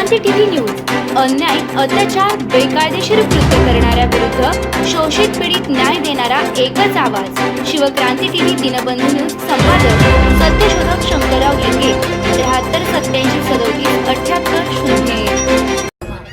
Shivkranti TV news अन्याय अत्याचार बेकायदेशीर कृत्य करणाऱ्या विरुद्ध शोषित पीडित न्याय देणारा एकच आवाज शिवक्रांती टीव्ही दिनबंधू न्यूज संपादक सत्यशोधक शंकरराव लिंगे 73 87 37 78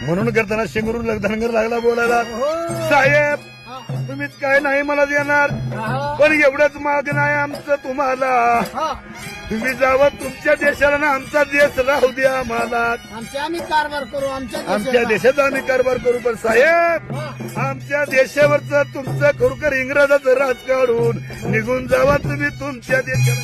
म्हणून करताना शेंगरून धनगर लागला बोलायला, साहेब तुम्हीच काय नाही मला देणार, पण एवढंच माग नाही आमचं तुम्हाला. तुम्ही जावं तुमच्या देशाला ना आमचा देश राहू द्या आम्हाला. आम्ही कारभार करू आमच्या देशाचा आम्ही कारभार करू. पण साहेब आमच्या देशावरच तुमचं खरोखर इंग्रजाचं राज काढून निघून जावा तुम्ही तुमच्या देशाला.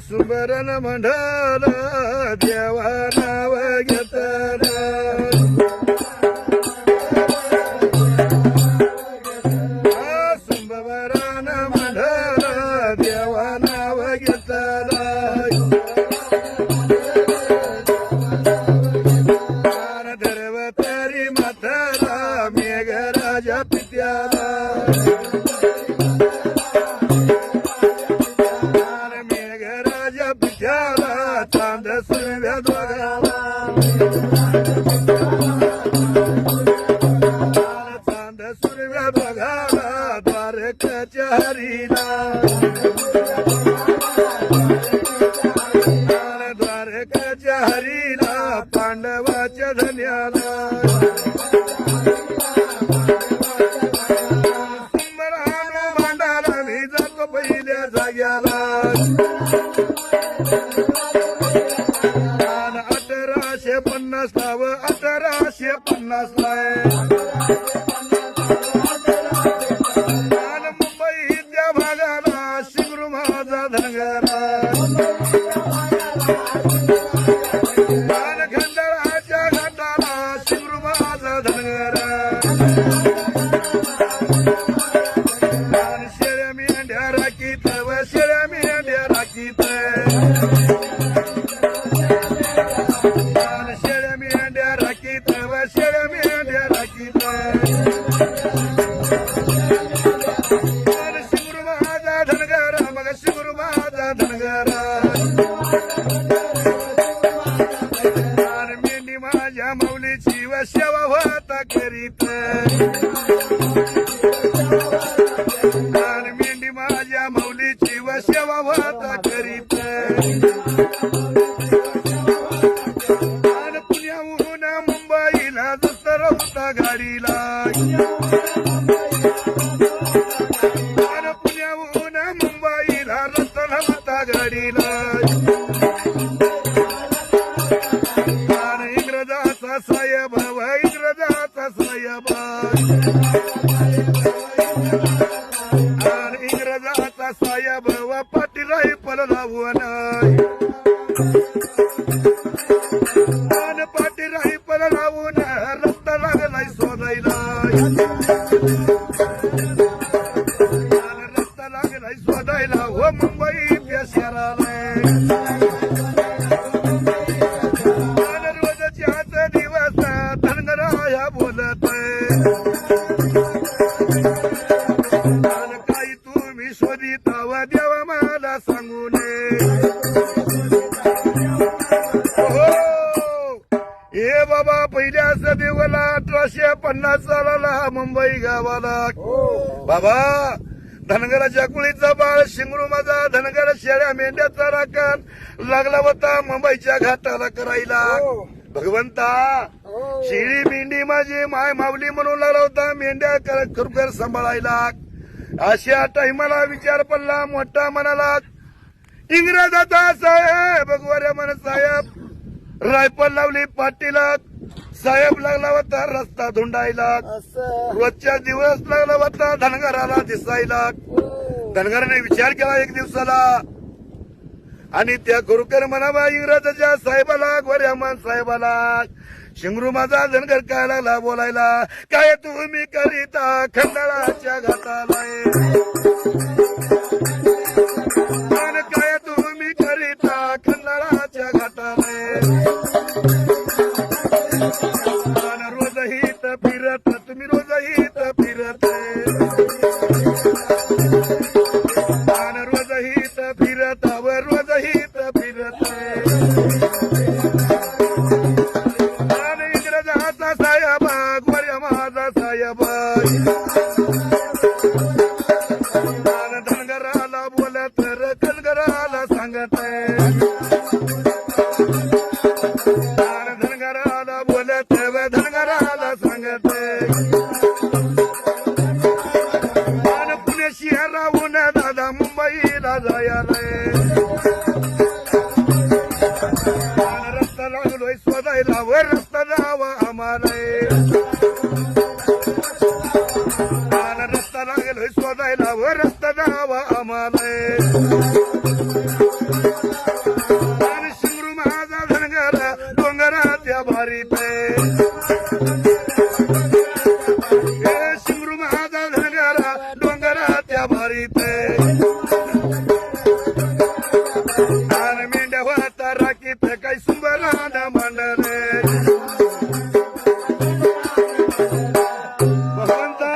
सुमरण मंडळ देवा नाव घेताना, सुमरण मंडळ देवा नाव घेताना, धर्वतारी माताला मेघराजा पित्याला, चांद सुरव्या दोघाला, चांद सुरव्या दोघाला द्वारकाच्या हरीला, द्वारकाच्या हरीला पांडवाच्या धन्याला, सुंदरानो भांडारा मी जातो पहिल्या जाग्याला. 1850 लाव 1850 मुंबई त्या भागाला शिंगरू माझा धनगरा, खंडाळाच्या घाटाला शिंगरू माझा धनगरा, शेळ्या मेंढ्या राखीत व शेळ्या मेंढ्या राखीत, शेळ्या मेंढ्या राखीत व शेळ्या मेंढ्या राखीत, शिंगरू माझा धनगरा मग शिंगरू माझा धनगरा, मेंढी माझ्या माऊलीची व सेवा होता करीत, मेंढी माझ्या माऊलीची व सेवा होता करीत, पुण्याहून मुंबईला जसं होता गाडीला, पुण्याहून मुंबईला रस्ता होता गाडीला, इंग्रजाचा साहेब व इंग्रजाचा साहेब, इंग्रजाचा साहेब व पाटील रायफल लावून, पाटील रायफल लावून रस्ता लागलाय शोधायला, रस्ता लागलाय शोधायला हो मुंबई त्या शहराला, रोजच्याच दिवस धनगराया बोलत, काही तुम्ही शोधित व देवा मला सांगू नये. हे बाबा पहिल्याच देवाला 1850 सालाला मुंबई गावाला, बाबा धनगराच्या कुळीचा बाळ शिंगरू माझा धनगर शेळ्या मेंढ्याचा राखण लागला होता मुंबईच्या घाटाला करायला. भगवंता शेळी मेंढी माझी माय माऊली म्हणून लागला होता मेंढ्या खरोखर सांभाळायला. अशा टाइमाला विचार पडला मोठा मनाला, इंग्रजाचा साहेब गोऱ्या मन साहेब रायफल लावली पाटीला साहेब लागला होता रस्ता धुंडायला असं रोजच्या दिवस लागला होता धनगराला दिसायला धनगराने विचार केला एक दिवसाला आणि त्या गुरुकर म्हणावा इंग्रजाच्या साहेबाला गोऱ्यामान साहेबाला शिंगरू माझा धनगर काय लागला बोलायला काय तुम्ही करीता खंडाळाच्या घाटाला आणि काय तुम्ही करीता खंडाळाच्या घाटाला आणि रोजही तर फिरत तुम्ही रोजही तर फिरत आणि रोजही तर फिरत व रोजही तर फिरत आणि इंग्रजाचा साहेब गोऱ्या माझा साहेब आणि धनगराला बोलत तर कनगराला सांगत आणि धनगराला बोलत व धनगराला सांगत आणि पुणे शहराहून दादा मुंबईला जायला आणि रस्ता लागलोय शोधायला व रस्ता जावा आम्हाला आणि रस्ता लागलोय शोधायला व रस्ता जावा आम्हाला आणि शिंगरू माझा धनगर डोंगराच्या भारीत शिंगरू माझा धनगर डोंगराच्या भारीत आणि मेंढ्या वाता राखीत काही सुंबराना मांडले भगवंता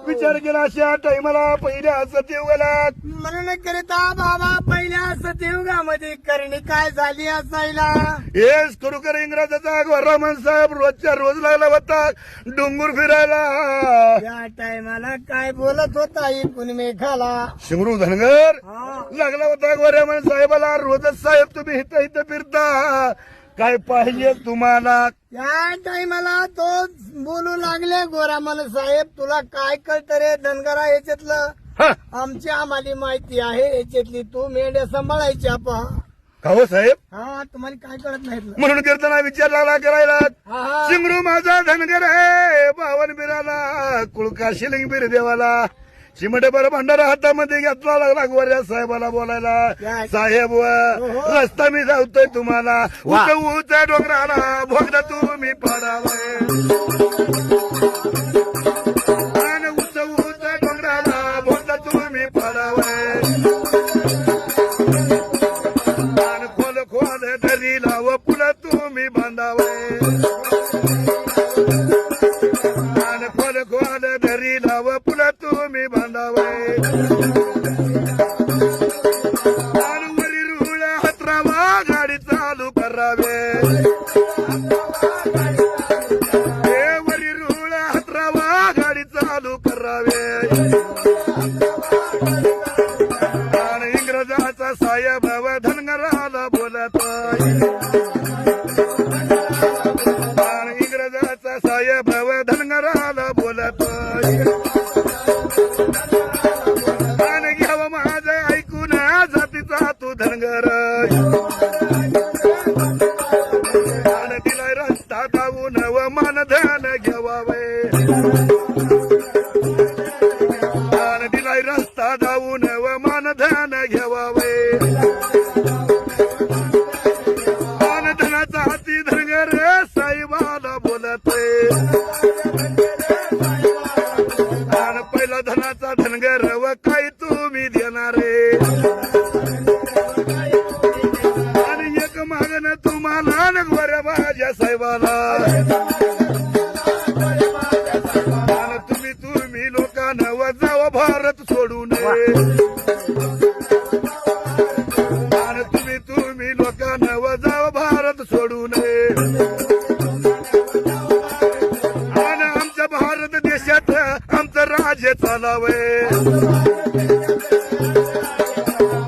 विचार केला अशा टाइमला पहिल्या सत्ययुगाला म्हणून करिता बाबा पहिल्या सतयुगामध्ये करणी काय झाली असायला हेच खरोखर इंग्रजाचा गोरामन साहेब रोजच्या रोज लागला होता डोंगर फिरायला त्या टायमाला काय बोलत होता इकून मेघाला शिंगरू धनगर हा लागला होता गोऱ्यामन साहेबाला रोजच साहेब तुम्ही इथं इथं फिरता काय पाहिजे तुम्हाला त्या टायमाला तो बोलू लागले गोरामन साहेब तुला काय कळतं रे धनगरा याच्यातलं हा, आमची आम्हाला माहिती आहे याच्यातली तू मेंढ्या सांभाळायच्या पहा का हो साहेब हा तुम्हाला काय कळत नाहीत ना म्हणून कीर्तना विचार लागला करायला हा, हा. शिंगरू माझा धनगर आहे बावन बिराला कुळका शिलिंग बीर देवाला चिमटे बरं भंडारा हातामध्ये घेतला लागला गोऱ्या साहेबाला बोलायला काय? साहेब हो. रस्ता मी जावतोय तुम्हाला उच उच डोंगराला भोगदा तुम्ही पाडावय आणि उच उच डोंगराला भोगदा तुम्ही पाडावय आणि खोल खोल दरीला व पुला तुम्ही बांधावय आणि खोल खोल दरीला व पुला तुम्ही बांधावय आणि वरी रुळ हतरावा गाडी चालू करावे हे वरी रुळ हतरावा गाडी चालू करावे आणि इंग्रजाचा साहेब व धनगराला बोलत आणि इंग्रजाचा साहेब व धनगराला बोलत आणि घ्यावं माझं ऐकून जातीचा तू धनगर आणि दिलाय रस्ता धावून व मानधन घ्यावावे आणि दिलाय रस्ता धावून व मानधन घ्यावावे आणि धनाचा हाती धनगर साहेबाला बोलत आणि पहिला धनाचा धनगर व काय तुम्ही देणारे आणि एक मागणं तुम्हाला न गोऱ्या माझ्या साहेबाला आणि तुम्ही लोकांना व जावा भारत सोडू नये आणि तुम्ही लोकांना व जावा भारत सोडू नये आणि आमच्या भारत देशात आमचं राज्य चालावं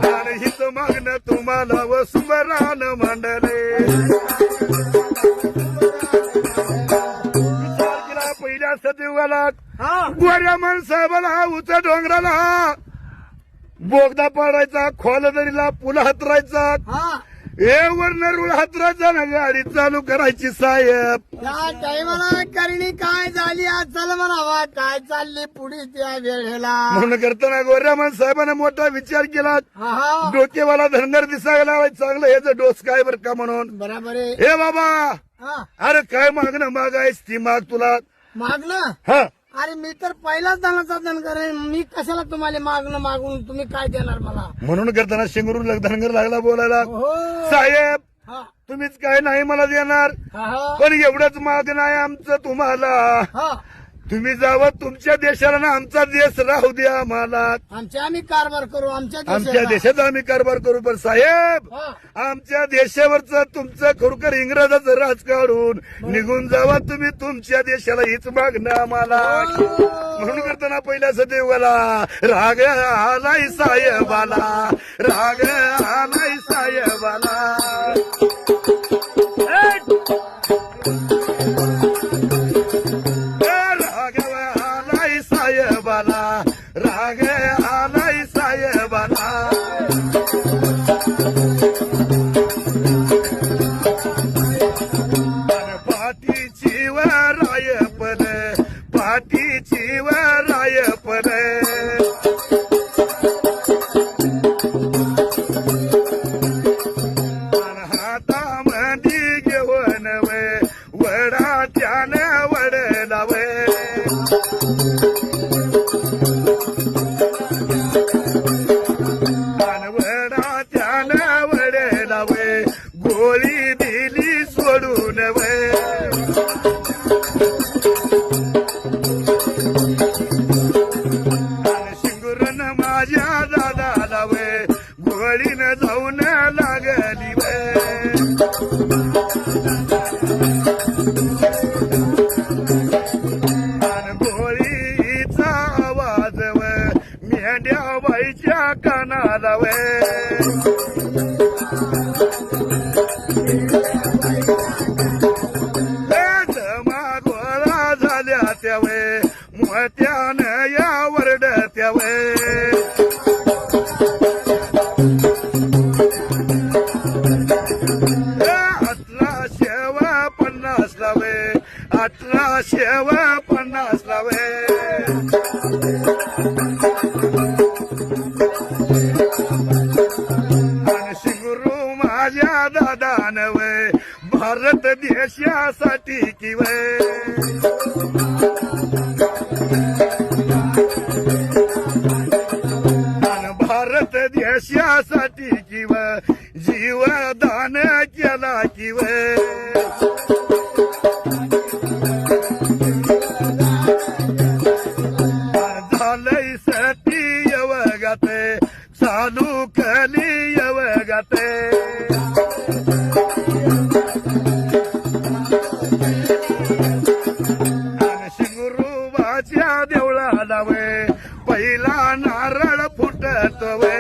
आणि हित मागणं तुम्हाला व सुमरान मांडले विचार केला पहिल्या सतयुगाला हा गोऱ्या माणसाहेबाला उच डोंगराला बोगदा पाडायचा, खोलदरीला पुल हातरायचा, हा वरनं रुळ हातरायचा ना, गाडी चालू करायची साहेब. त्या टायमाला करणी काय झाली आज चल म्हणावा काय चालली पुढे त्या वेळेला. म्हणून करताना गोऱ्यामान साहेबांना मोठा विचार केला. हा डोकेवाला धनगर दिसायला लागला, चांगलं ह्याचं डोस काय बरं का म्हणून. बरोबर आहे. हे बाबा हा अरे काय मागणं मागायस ती माग तुला. मागणं हा अरे मी तर पहिलाच धनाचा धनगर आहे, मी कशाला तुम्हाला मागणं मागून तुम्ही काय देणार मला. म्हणून करताना शिंगरू धनगर लागला बोलायला. हो साहेब हा तुम्हीच काय नाही मला देणार, हा पण एवढंच मागणं आहे आमचं तुम्हाला. हा तुम्ही जावं तुमच्या देशाला ना, आमचा देश राहू द्या आम्हाला. आम्ही कारभार करू आमच्या आमच्या देशाला. देशाचा आम्ही कारभार करू. पण साहेब हा. आमच्या देशावरचं तुमचं खरोखर इंग्रजाचं राज काढून निघून जावा तुम्ही तुमच्या देशाला, हीच मागणं आम्हाला. म्हणून करताना पहिल्या सदैवाला राग आलाय साहेबाला, राग आलाय साहेबाला. राग आलाय साहेबाला, राग आलाय साहेबाला. पाठीची व रायपण, पाठीची व रायपण. हातामध्ये घेऊन वडा त्यानं वडला वे. वडा त्यानं वडला वे, गोळी दिली सोडून वे. शिंगुरन माझ्या दादाला वे, गोळीनं जाऊन लागली वे. गोळीचा आवाज व मेंढ्या बाईच्या कानाला वे. गोळा झाल्या त्यावे, मोत्यानं या वरडत्या वे. लावे, 1850 लावे. आणि शिंगरू माझ्या दादानवे भारत देशासाठी किवे. आणि भारत देशासाठी किव जीवदान केला किवे. झालंय सती यवगाते, चालू कली यवगाते. शिंगरूबाच्या देवळाला वे पहिला नारळ फुटत वे.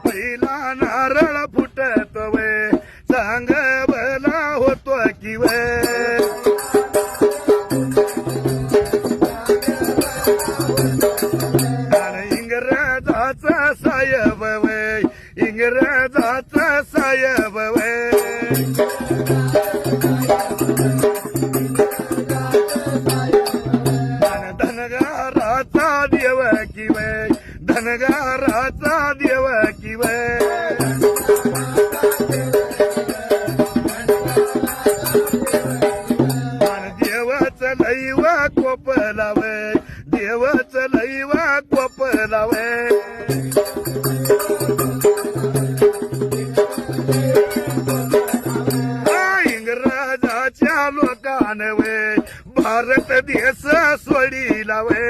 पहिला नारळ फुटत वे, चांग भला होतो किवे. इंग्रजाचा साहेब वे, इंग्रजाचा साहेब वे. धनगाराचा देव किवे, धनगाराचा देव किवे. देवाचं लैव कोपला वे, देवाचं लैव कोपला वे. इंग्रजाच्या लोकांवे भारत देश सोडीला वे.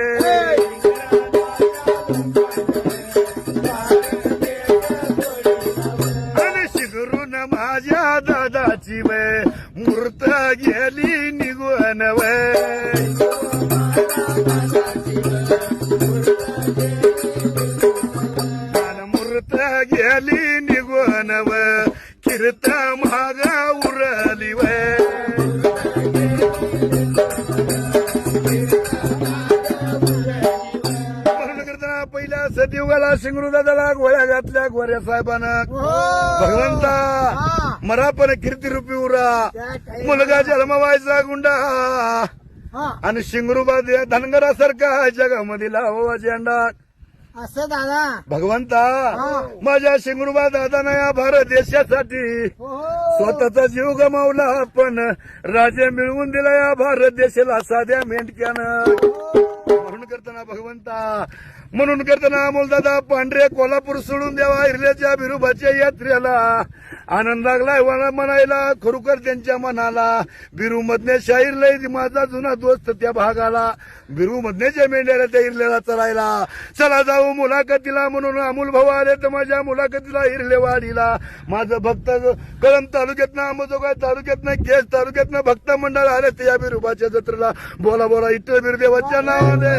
आणि शिगरून माझ्या दादाची वे मूर्त गेली निघून वे. मूर्त गेली निघून व कीर्त महाग उरली वे. दादाला शिंगरू दादाला गोळ्या घातल्या गोऱ्या साहेबानं भगवंता हा. मरा पण कीर्तिरूपी उरा त्या काही- मुलगा जन्मवायचा गुंडा हा. आणि शिंगरूबा धनगरासारखा जगामध्ये लावा झेंडा असं दादा भगवंता हा. माझ्या शिंगरूबा दादानं या भारत देशासाठी हो. स्वतःचा जीव गमावला पण राजे मिळवून दिला या भारत देशाला साध्या मेंढक्यानं म्हणून करताना भगवंता म्हणून करताना अमोलदादा पांढरे कोल्हापूर सोडून द्यावा हिरल्याच्या बिरुबाच्या यात्रेला आनंद लागलाय मला म्हणायला खरोखर त्यांच्या मनाला बिरू मधने शाहीर लय माझा जुना दोस्त त्या भागाला बिरू मधनेच्या मेंढ्याला त्या हिरल्याला चलायला चला जाऊ मुलाखतीला म्हणून अमोल भाऊ आले तर माझ्या मुलाखतीला हिरलेवाडीला माझं भक्त कळंब तालुक्यातनं अंबाजोगाई तालुक्यातनं केस तालुक्यातनं भक्त मंडळ आले त्या बिरुबाच्या जत्रेला बोला बोला इतर बिरदेवाच्या नावाने